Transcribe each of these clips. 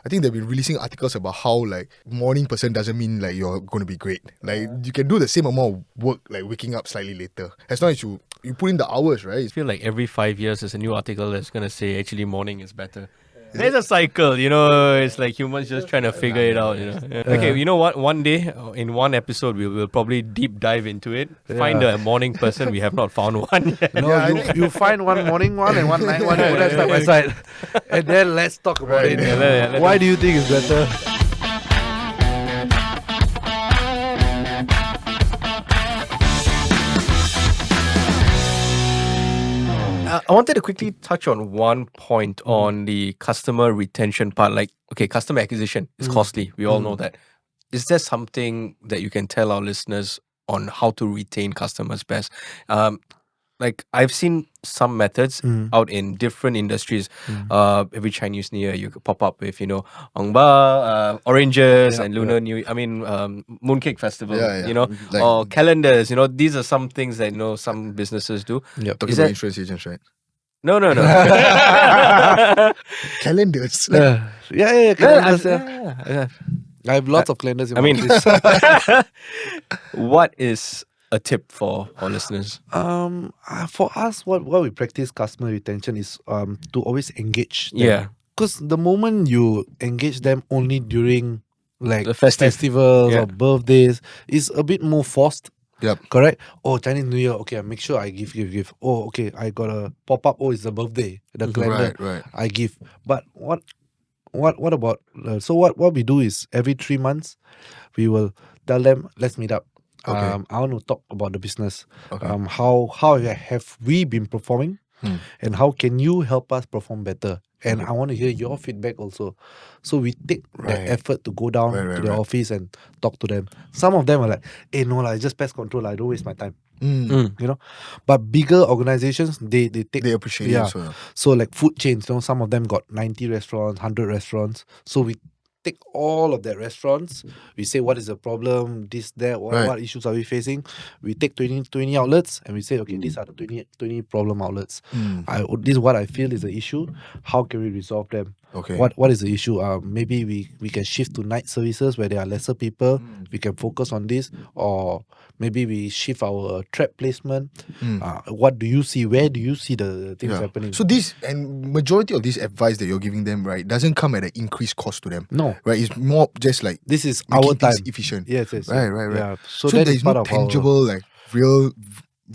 I think they've been releasing articles about how like morning person doesn't mean like you're going to be great. Like you can do the same amount of work like waking up slightly later, as long as you put in the hours, right? I feel like every 5 years there's a new article that's going to say actually morning is better. There's a cycle, you know, it's like humans just trying to figure it out, you know. Yeah. Okay, you know what? One day, in one episode, we will probably deep dive into it. Find a morning person. We have not found one yet. No, you find one morning one and one night one, put that side by side. And then let's talk about it. Yeah. Why do you think it's better? I wanted to quickly touch on one point on the customer retention part. Like, okay, customer acquisition is costly. We all know that. Is there something that you can tell our listeners on how to retain customers best? Like, I've seen some methods out in different industries. Every Chinese New Year, you could pop up with, Ong Ba, oranges and Lunar New Year. I mean, Mooncake Festival, Like, or calendars. These are some things that, some businesses do. talking about insurance agents, right? No. Calendars. Calendars, Yeah. I have lots of calendars in I my mean, office. what is a tip for our listeners? For us, what we practice customer retention is to always engage them. Yeah. Because the moment you engage them only during like The festive. festivals Yeah. or birthdays, it's a bit more forced. Yep. Correct? Oh, Chinese New Year. Okay, I make sure I give. Oh, okay, I got a pop-up. Oh, it's the birthday. The calendar. Right. I give. But what about... so what we do is every 3 months, we will tell them, let's meet up. Okay. I want to talk about the business. Okay. How have we been performing? And how can you help us perform better? And I want to hear your feedback also. So we take the effort to go down to the office and talk to them. Some of them are like, hey, no, it's just pest control. I don't waste my time. But bigger organizations, they take... They appreciate it. So like food chains, some of them got 90 restaurants, 100 restaurants. So we take all of their restaurants. We say, what is the problem? This, that, what issues are we facing? We take 20 outlets and we say, okay, these are the 20 problem outlets. This is what I feel is the issue. How can we resolve them? Okay. What is the issue? Maybe we can shift to night services where there are lesser people. We can focus on this. Or maybe we shift our trap placement. What do you see? Where do you see the things happening? So this, and majority of this advice that you're giving them, right, doesn't come at an increased cost to them. No. Right? It's more just like this is making our time. things efficient. Yes. Right. Yeah. So that there is is part no of tangible, like real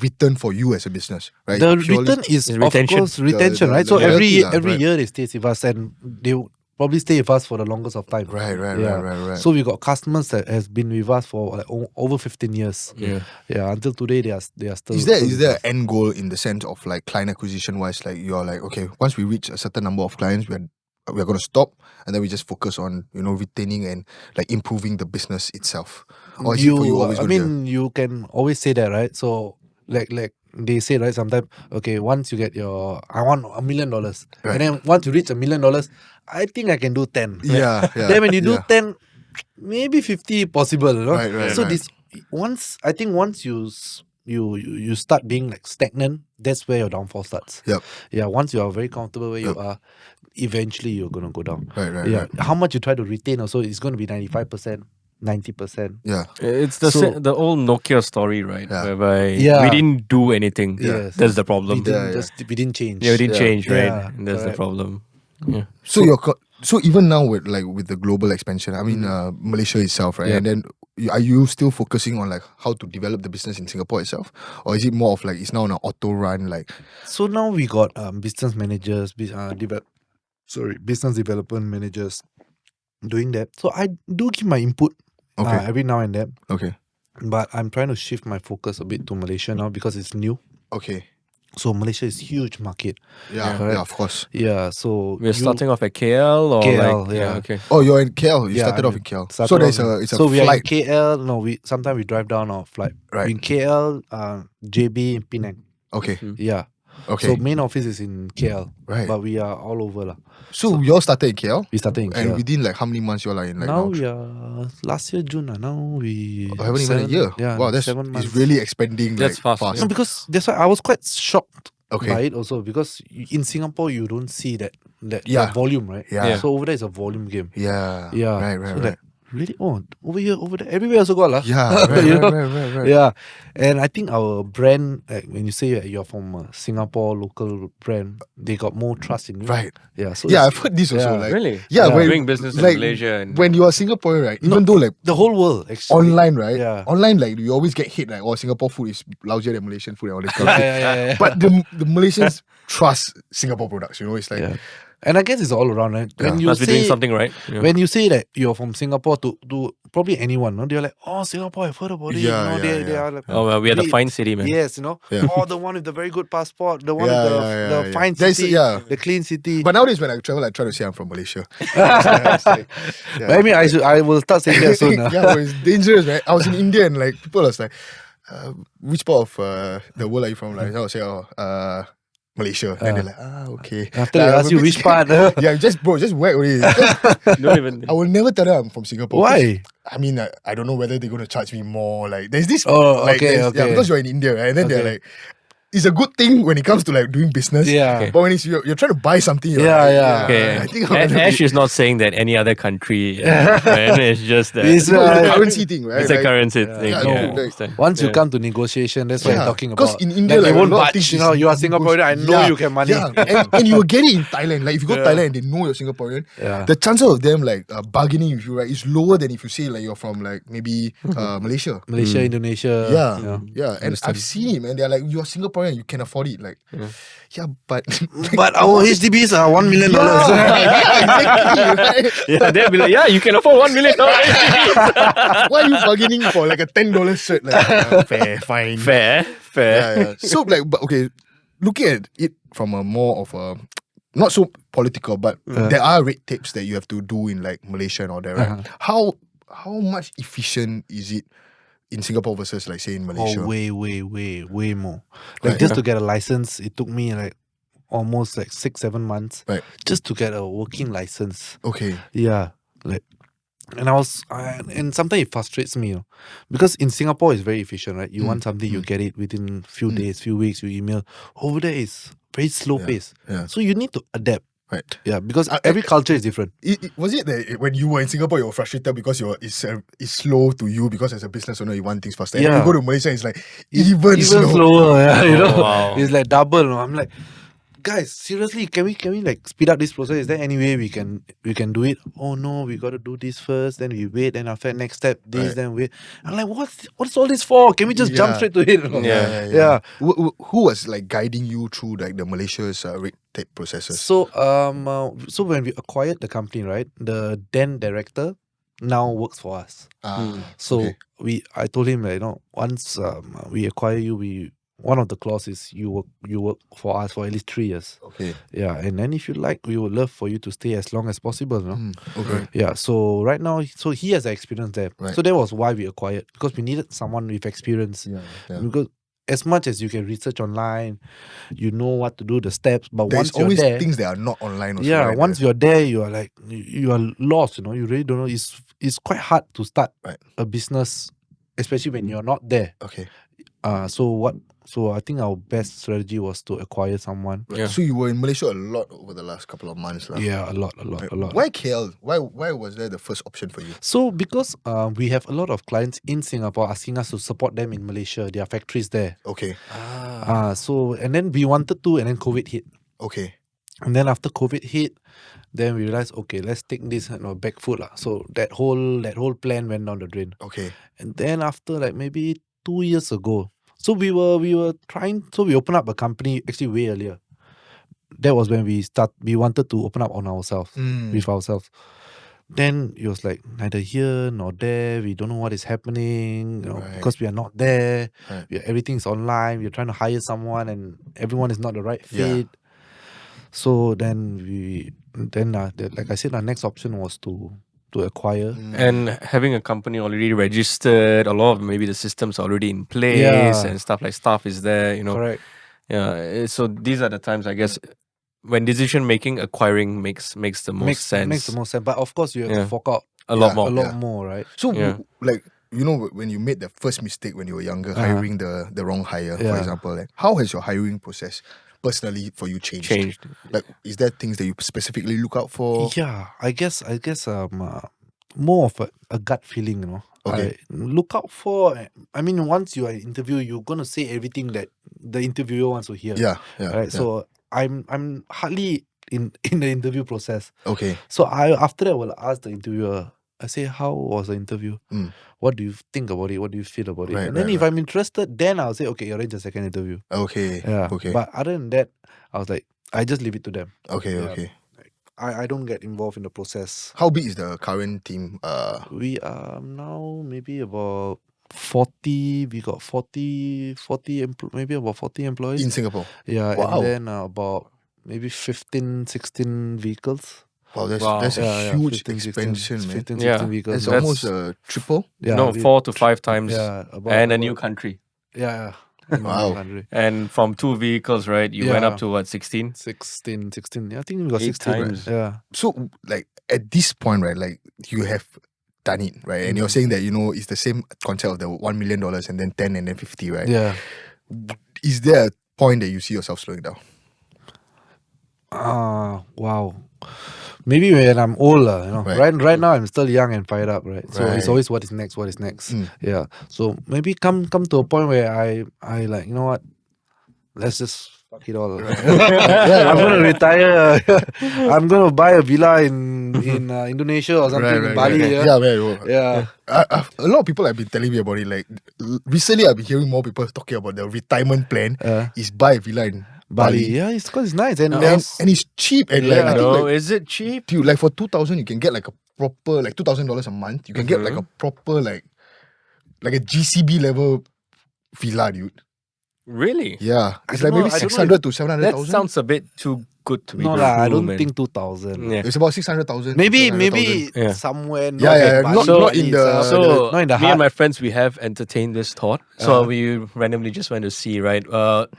return for you as a business, right? The Purely- return is, of retention. course, retention, The right? So loyalty every right? year they stay with us and they will probably stay with us for the longest of time. Right. So we got customers that has been with us for like over 15 years. Yeah. Until today they are still. Is there an end goal in the sense of like client acquisition wise? Like you're like, okay, once we reach a certain number of clients, we're going to stop and then we just focus on retaining and like improving the business itself. Or is it for you always I gonna be mean, you can always say that, right? So like they say, right, sometimes, okay, once you get I want $1 million. Right. And then once you reach $1 million, I think I can do 10. Yeah. Then when you do 10, maybe 50 possible, Right, so right. this once you start being like stagnant, that's where your downfall starts. Yep. Yeah, once you are very comfortable where you are, eventually you're gonna go down. Right. How much you try to retain also is gonna be 95%, 90%. Yeah. It's the old Nokia story, right? Yeah. Whereby Yeah. we didn't do anything. Yes. That's the problem. We didn't change. We didn't change, right? Yeah, That's the correct. problem. Yeah. So even now with the global expansion, I mean Malaysia itself, right? Yeah. And then are you still focusing on like how to develop the business in Singapore itself, or is it more of like it's now on an auto run? Like So now we got business managers, business development managers doing that. So I do give my input every now and then. okay, But I'm trying to shift my focus a bit to Malaysia now because it's new. okay, So Malaysia is huge market. yeah, Correct. of course. Yeah, so We're starting off at KL or KL, like yeah. okay. Oh, you're in KL. You Yeah, started I off mean, in KL. started So there's off- it's a so we are in flight. KL. No, sometimes we drive down our flight. Right. In KL, JB, Penang. Okay, Yeah. okay, So main office is in KL, right. but we are all over lah. So you all started in KL, We started in and KL. within like how many months you all are in? Like Now we are last year June. Now we I haven't even a year. Yeah, Wow, that's 7 months. it's really expanding. That's like, fast, No, because that's why I was quite shocked by it also, because in Singapore you don't see that Yeah. volume, right? Yeah. So over there it's a volume game. Yeah. Yeah. Right. So like, really? Oh, over here, over there, everywhere also got lah. Yeah. Right. You know? Right. Yeah. And I think our brand, like when you say that you're from a Singapore local brand, they got more trust in you. Right. Yeah. So Yeah, it's- I've heard this also. yeah. Like, Really? yeah, Yeah. when, Doing business in like, Malaysia and when you are Singaporean, right? Even though like the whole world actually. online, right? Yeah. Online, like you always get hit like, oh, Singapore food is lousier than Malaysian food and all this kind of thing. Yeah. But the Malaysians trust Singapore products. You know, it's like Yeah. And I guess it's all around, right? When you must be doing say something right. Yeah. when you say that you're from Singapore to probably anyone, no, they're like, oh, Singapore, I've heard about it. Yeah, You know, yeah, they yeah. are like, Oh well, we are the we- fine city, man. yes, you know, Yeah. oh, the one with the very good passport, the one Yeah, with yeah, the yeah. fine There's- city, yeah. the clean city. But nowadays when I travel, I try to say I'm from Malaysia. It's like, yeah. But I mean, I will start saying that soon. Yeah, but it's dangerous, right? I was in India and like people was like, which part of the world are you from? Like I would say, Malaysia. Then they're like, okay. After Like, they I'm ask a you bit which scared. part, Yeah, just whack only. Don't even. I will never tell them I'm from Singapore. why? I mean, I don't know whether they're going to charge me more. Like, there's this. Oh, like, okay, there's- Yeah, okay. because you're in India, right? And then they're Okay. like, it's a good thing when it comes to like doing business. Yeah. Okay. But when it's you're trying to buy something, you're Yeah, like, yeah. Okay. I think I'm gonna Ash be- is not saying that any other country. Man, it's just that It's, No, it's a currency thing, right? it's a Like, currency thing. yeah, Yeah, no, like- understand. Once you Yeah. come to negotiation, that's what Yeah, I'm talking 'cause about. in India, like, like, they a won't lot of budge. things You know, is you are Singaporean. I know Yeah, you can money. Yeah, and you will get it in Thailand. Like if you go to Yeah. Thailand and they know you're Singaporean, Yeah. the chances of them like bargaining with you, right, is lower than if you say like you're from like maybe Malaysia. Malaysia, Indonesia. Yeah, and I've seen it, man. They're like, you're Singaporean, you can afford it. Like, yeah, but But our HDBs are $1 million. yeah, exactly, right? Yeah, they'll be like, yeah, you can afford $1 million. Why are you bargaining for like a $10 shirt? Like, fair, fine. Fair. Yeah. So like, but okay, looking at it from a more of a not so political, but there are red tapes that you have to do in like Malaysia and all that, right? How much efficient is it in Singapore versus like say in Malaysia? Oh, way more. Like Right. just to get a license, it took me like almost like 6-7 months Right. just to get a working license. Okay. Yeah, like, and and sometimes it frustrates me, because in Singapore it's very efficient, right? You want something, you get it within few days, few weeks. You email. Over there is very slow pace, Yeah. so you need to adapt. Right. Yeah, because every culture is different. Was it that when you were in Singapore you were frustrated because it's slow to you because as a business owner you want things faster? And when Yeah. you go to Malaysia it's like even Even slow. slower. Yeah, you Oh, know, wow. it's like double. I'm like, guys, seriously, can we like speed up this process? Is there any way we can do it? Oh no, we got to do this first, then we wait, then after next step this, Right. then wait. I'm like, what's all this for? Can we just jump Yeah. straight to it? Yeah. Who was like guiding you through like the Malaysia's red tape processes? So so when we acquired the company, right, the then director now works for us. So okay. I told him that, once we acquire you, one of the clauses you work for us for at least 3 years. Okay. Yeah, and then if you like, we would love for you to stay as long as possible. Okay. Yeah, so right now, so he has experience there. Right. So that was why we acquired, because we needed someone with experience. Yeah. Because as much as you can research online, you know what to do, the steps, but There's once you're always there, things that are not online also, yeah, right? once you're there, you are like, you are lost. You really don't know. It's quite hard to start Right. a business, especially when you're not there. Okay. So I think our best strategy was to acquire someone. Yeah. So you were in Malaysia a lot over the last couple of months, lah. Yeah, a lot. Why KL? Why was there the first option for you? So because we have a lot of clients in Singapore asking us to support them in Malaysia, their factories there. Okay. So and then we wanted to, and then COVID hit. Okay. And then after COVID hit, then we realized, okay, let's take this back foot lah. So that whole plan went down the drain. Okay. And then after like maybe 2 years ago, so we were trying. So we opened up a company actually way earlier. That was when we wanted to open up on ourselves, with ourselves. Then it was like neither here nor there. We don't know what is happening, Right. because we are not there. Right. Everything's online. We're trying to hire someone, and everyone is not the right Yeah. fit. So then like I said, our next option was to acquire. And having a company already registered, a lot of maybe the systems are already in place Yeah. and stuff like staff is there, Correct. Yeah. So these are the times, I guess, when decision making, acquiring makes the most sense. Makes the most sense. But of course, you have Yeah. to fork out a lot Yeah. more. a lot more, right? So Yeah. like when you made the first mistake when you were younger, hiring the wrong hire, for Yeah. example, like how has your hiring process personally for you changed? Like, is there things that you specifically look out for? Yeah, I guess more of a gut feeling, you know. Okay. I look out for. I mean, once you are in interview, you're gonna say everything that the interviewer wants to hear. Yeah. Right. So I'm hardly in the interview process. Okay. So after that I will ask the interviewer. I say, how was the interview? What do you think about it? What do you feel about it? Right, And then right, if I'm interested, then I'll say, okay, arrange a second interview. Okay. Yeah. Okay. But other than that, I was like, I just leave it to them. Okay. Yeah. Okay. I don't get involved in the process. How big is the current team? We are now maybe about 40. We got 40 maybe about 40 employees. In Singapore? Yeah. Wow. And then about maybe 15, 16 vehicles. Wow, that's a huge 15, 16, expansion, man. 15, Yeah. 16 vehicles. That's almost a triple. Yeah, No, 4 to 5 times. Yeah, And a new country. Yeah. Wow. And from 2 vehicles, right? You went up to what, 16? 16. Yeah, I think we got 8 16. times. Right? Yeah. So, like, at this point, right, like, you have done it, right? And you're saying that, it's the same concept of the $1 million and then 10 and then 50, right? Yeah. Is there a point that you see yourself slowing down? Wow. Maybe when I'm older, Right. Right now I'm still young and fired up, right? So it's Right. always what is next. Yeah. So maybe come to a point where I like, you know what? Let's just fuck it all. I'm gonna retire. I'm gonna buy a villa in Indonesia or something, in Bali. right. Yeah. Yeah. A lot of people have been telling me about it. Like, recently I've been hearing more people talking about the retirement plan is buy a villa in Bali. Yeah, it's because it's nice and And it's cheap. And like, I think, No, like, is it cheap? dude, like for 2,000 you can get like a proper, like $2,000 a month. You can get like a proper, like a GCB level villa, dude. Really? Yeah. It's don't like maybe know, I don't know 600 to That 700,000. sounds a bit too good to be no true, lah. I don't man. think 2,000. Yeah. It's about 600,000. Maybe 700,000. Yeah. somewhere. Not Yeah, in Bali, not in the- So not in the me heart. and my friends, we have entertained this thought. So we randomly just went to see, right?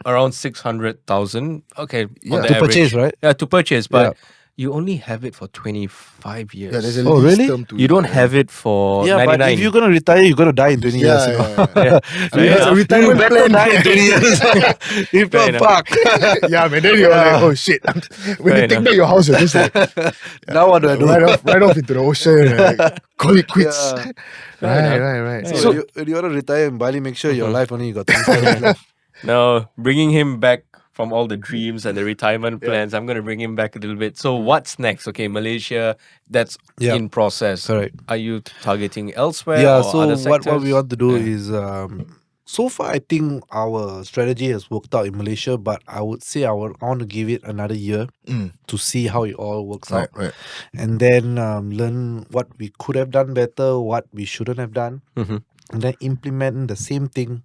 Around 600,000. Okay, Yeah. on the To average. purchase, right? Yeah, to purchase, but Yeah. you only have it for 25 years. Yeah, there's a Oh, lease really? term to You it, don't yeah. have it for Yeah, 99. but if you're gonna retire, you're gonna die in 20 years. Yeah, You know? yeah. Yeah. Fair It's a enough. retirement You better plan. die in 20 years. If Fair not, enough. fuck. Yeah, man. Then you're like, oh shit. When Fair you take enough. back your house, you're just like, Now what do I do? right off into the ocean. And like, call it quits. Yeah. Right. So, So, when you want to retire in Bali, make sure your life only you got 25 years left. No, bringing him back from all the dreams and the retirement plans, I'm going to bring him back a little bit. So what's next? Okay, Malaysia, that's Yeah. in process. Correct. Are you targeting elsewhere Yeah, or so other what sectors? we want to do Yeah. is so far I think our strategy has worked out in Malaysia, but I would say I want to give it another year to see how it all works out, right. and then learn what we could have done better, what we shouldn't have done, Mhm. and then implement the same thing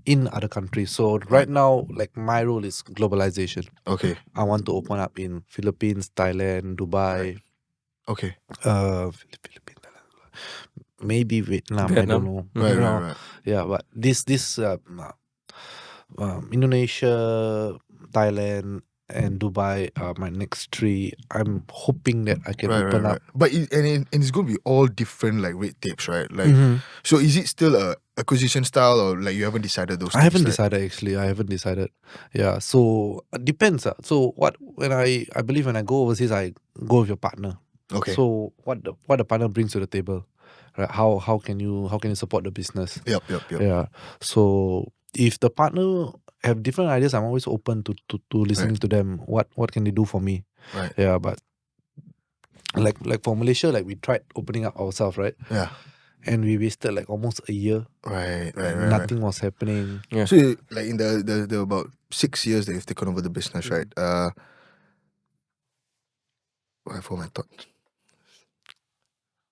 in other countries. So right now, like my role is globalization. Okay. I want to open up in Philippines, Thailand, Dubai, Okay. Philippines, maybe Vietnam. I Vietnam? don't know. Right, You know, right. Yeah, but this Indonesia, Thailand, and Dubai are my next 3. I'm hoping that I can open up. But and it's going to be all different like red tapes, right? Like, Mhm. so is it still a acquisition style or like you haven't decided those? I haven't things, right? decided actually. I haven't decided. Yeah, so it depends. So when I believe when I go overseas, I go with your partner. Okay. So what the partner brings to the table, right? How can you support the business? Yep. Yeah. So if the partner have different ideas, I'm always open to listening to them. What can they do for me? Right. Yeah, but like for Malaysia, like we tried opening up ourselves, right? Yeah. And we wasted like almost a year. Right. Nothing was happening. Yeah. So like in the about 6 years that you've taken over the business, right? I forgot my thought.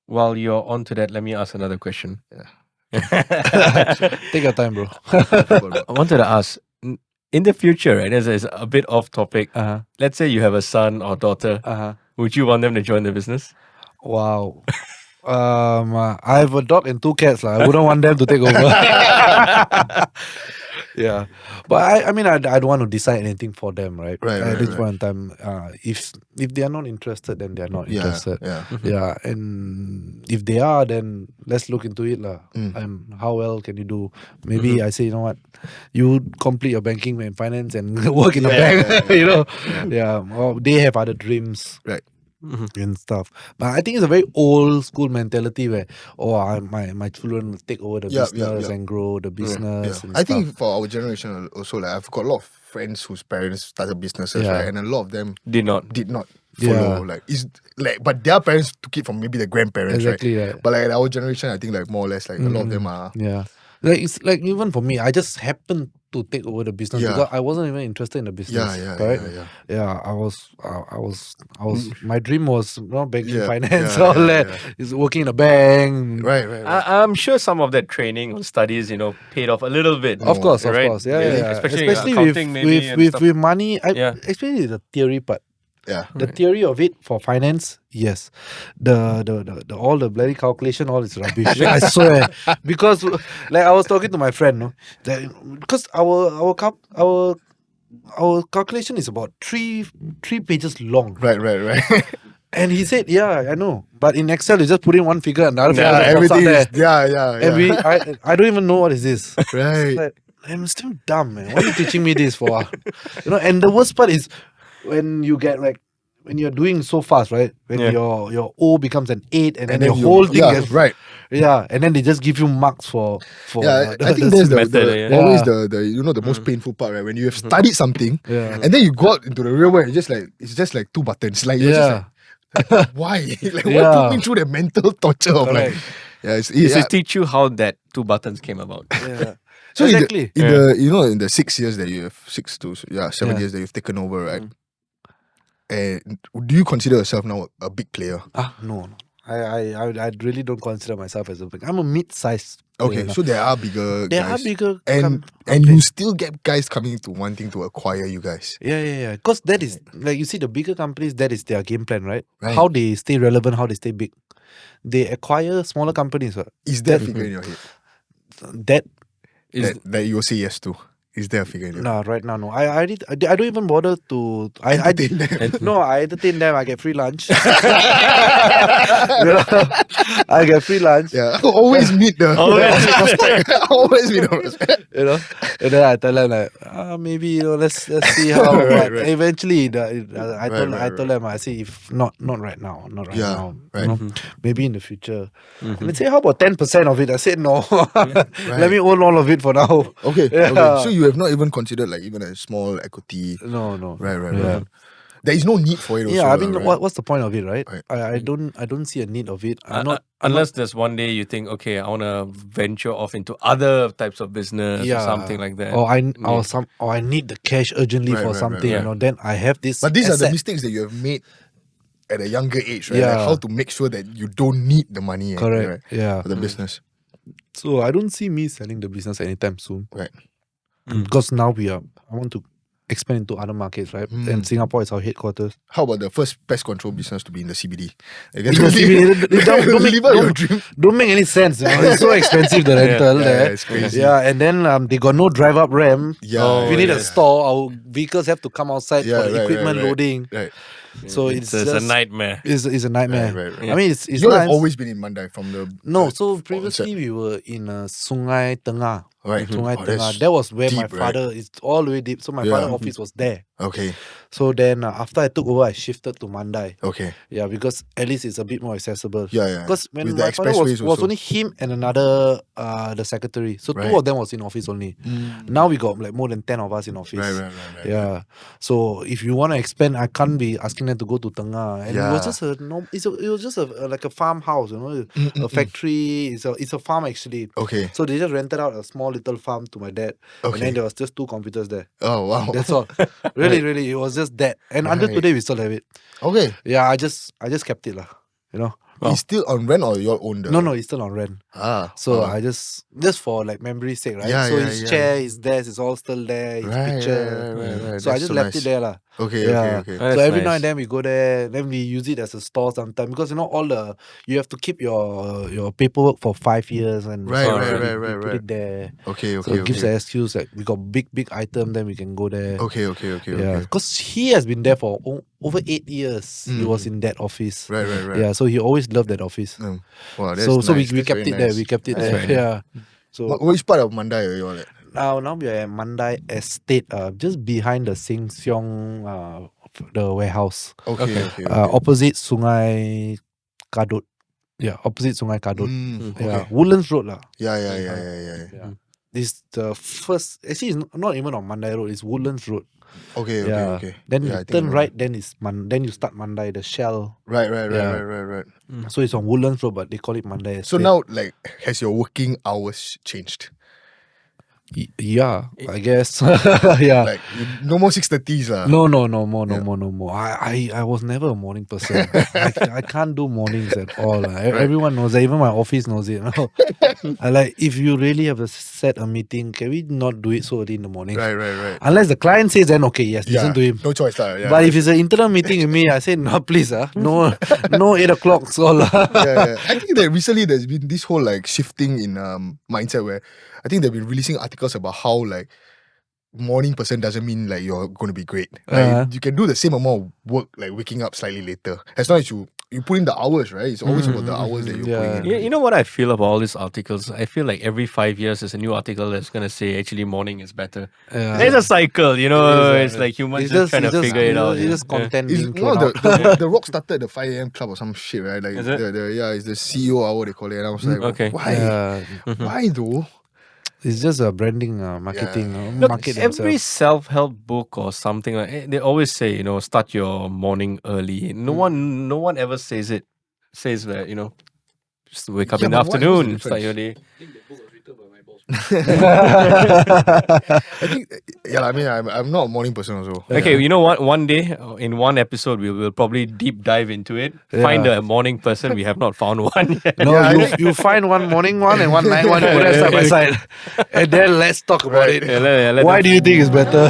While you're on to that, let me ask another question. Take your time, bro. I wanted to ask, in the future, right, as a bit off topic, let's say you have a son or daughter, would you want them to join the business? Wow. I have a dog and 2 cats. I wouldn't want them to take over. Yeah, but I mean, I don't want to decide anything for them, right? Right, At right, this right. point in time, if they are not interested, then they are not Yeah, interested. yeah. Yeah, and if they are, then let's look into it, lah. Mm. And how well can you do? Maybe I say, you know what, you complete your banking and finance and work in a bank. You know, Well, they have other dreams. Right. And stuff, but I think it's a very old school mentality where my children will take over the business and grow the business. And I stuff. think for our generation also, like I've got a lot of friends whose parents started businesses, Yeah. right? And a lot of them Did not. follow. Yeah. Like it's like, but their parents took it from maybe the grandparents, Exactly, right? right. But like our generation, I think like more or less like a lot of them are. Yeah, like it's like even for me, I just happened to take over the business Yeah. because I wasn't even interested in the business. Correct? Yeah, I was. My dream was banking, finance, all that. Is working in a bank. Right. I'm sure some of that training or studies, paid off a little bit. Of course, right? Yeah. Especially with accounting, maybe, and stuff. with money. Yeah. Especially the theory part. Yeah. The theory of it for finance, yes. The all the bloody calculation, all is rubbish. I swear. Because like I was talking to my friend, no, that because our calculation is about three pages long. Right. And he said, yeah, I know. But in Excel, you just put in one figure and another figure. Everything there. is And I don't even know what is this. Right. Like, I'm still dumb, man. Why are you teaching me this for? And the worst part is when you get like when you're doing so fast, right? When your O becomes an 8 and then your whole thing gets right. Yeah, and then they just give you marks for I think that's method, always the most painful part, right? When you have studied something and then you go out into the real world, it's just like two buttons. Like you're just like, why? Like what put me through the mental torture of like It's to teach you how that two buttons came about. Yeah. So exactly. in the 6 years that you have 7 years that you've taken over, right? And do you consider yourself now a big player? No. I really don't consider myself as a big. I'm a mid-sized. Okay, so there are bigger There guys. are bigger and you still get guys coming to wanting to acquire you guys. Yeah. Because that is like you see the bigger companies, that is their game plan, right? Right. How they stay relevant, how they stay big. They acquire smaller companies. Is there a figure in your head that you will say yes to? Is there a figure in your head? No, right now no. I don't even bother to. Entertain them. No, I entertain them. I get free lunch. I get free lunch. Yeah, always meet the prospect. Always meet the prospect. And then I tell them like, maybe let's see how. Right. Eventually, I told them I say if not right now, Right. maybe in the future. And they say how about 10% of it? I said no. Let me own all of it for now. Okay. So you have not even considered like even a small equity. No. Right. There is no need for it. Also, I mean, right? what's the point of it, right? I don't see a need of it. Unless there's one day you think, okay, I want to venture off into other types of business or something like that. Or I need the cash urgently for something. Then I have this. But these asset. are the mistakes that you have made at a younger age, right? Yeah. Like how to make sure that you don't need the money. Correct. Right? Yeah. For the business. So I don't see me selling the business anytime soon. Right. Because now I want to expand into other markets, right? And Singapore is our headquarters. How about the first pest control business to be in the CBD? Don't make any sense. It's so expensive, the rental there. It's crazy. Yeah, and then they got no drive-up ramp. Yeah. If we need a store, our vehicles have to come outside for the equipment loading. Right. So it's a nightmare. It's a nightmare. Right. I mean, it's You nice. have always been in Mandai from the So previously we were in Sungai Tengah. Right. Sungai Oh, Tengah. that's That was where my deep, right? father is all the way deep. So my father's office was there. Okay. So then after I took over, I shifted to Mandai. Okay. Yeah, because at least it's a bit more accessible. Yeah. Because when With the my father expressways was also. only him and another the secretary. So Right. two of them was in office only. Now we got like more than 10 of us in office. Right. Yeah. So if you want to expand, I can't be asking them to go to Tengah. And it was just it was just like a farmhouse, a factory. It's a farm actually. Okay. So they just rented out a small little farm to my dad. And then there was just 2 computers there. Oh wow. That's all. Really, it was just that. And until today we still have it. Okay. Yeah, I just kept it lah. He's still on rent or you all own the? No, it's still on rent. So I just for like memory's sake, right? Yeah, so his chair, his desk is all still there, his picture. Right. So I That's just so left nice. it there lah. Okay, Yeah. okay. That's So every now nice. and then we go there, then we use it as a store sometimes because you have to keep your paperwork for 5 years and Right, so right, we put it there. Okay, So it gives okay. an excuse that we got big item, then we can go there. Okay. Yeah, because he has been there for over 8 years. He was in that office. Right. Yeah, so he always loved that office. Wow, that's So nice. we That's kept very it there. nice. We kept it That's there. very Yeah. So Which part of Mandai are you all at? now we are at Mandai Estate, just behind the Sing Siong, the warehouse, Okay. opposite Sungai Kadut. Yeah, opposite Sungai Kadut. Yeah, Okay. Woodlands Road lah. Yeah. Yeah. This the first. Actually, it's not even on Mandai Road. It's Woodlands Road. Okay. Then Yeah, I you think I turn know right. Then then you start Mandai, the Shell. Right. Yeah. So it's on Woodlands Road, but they call it Mandai Estate. So now, like, has your working hours changed? Yeah, I guess. Yeah. Like, no more 6:30s No more. I was never a morning person. I can't do mornings at all. Everyone knows that. Even my office knows it. I like, if you really have set a meeting, can we not do it so early in the morning? Right. Unless the client says, then okay, yes, listen to him. No choice, yeah. But if it's an internal meeting with me, I say, no, please, no 8 o'clock. So, yeah. I think that recently there's been this whole like shifting in mindset where I think they've been releasing articles about how like morning person doesn't mean like you're going to be great. Like, you can do the same amount of work like waking up slightly later. As long as you put in the hours, right? It's always about the hours that you're putting in. Yeah, you know what I feel about all these articles? I feel like every 5 years there's a new article that's gonna say actually morning is better. There's a cycle, you know. It's like humans just trying to figure it out. It's just content It's being thrown out. the Rock started the 5 a.m. club or some shit, right? Like Is it? it's the CEO hour they call it. And I was like, Okay. why? Yeah. Why though? It's just a branding, marketing. Look, Market every themselves. self-help book or something like they always say, you know, start your morning early. No one ever says that, just wake up in the but what's the afternoon, start your difference? day. I think, I mean, I'm not a morning person also. Okay, you know what? One day, in one episode, we will probably deep dive into it. Find a morning person. We have not found one yet. No, Yeah, you find one morning one and one night one, put them side by side. And then let's talk about it. Yeah, let Why them- do you think it's better?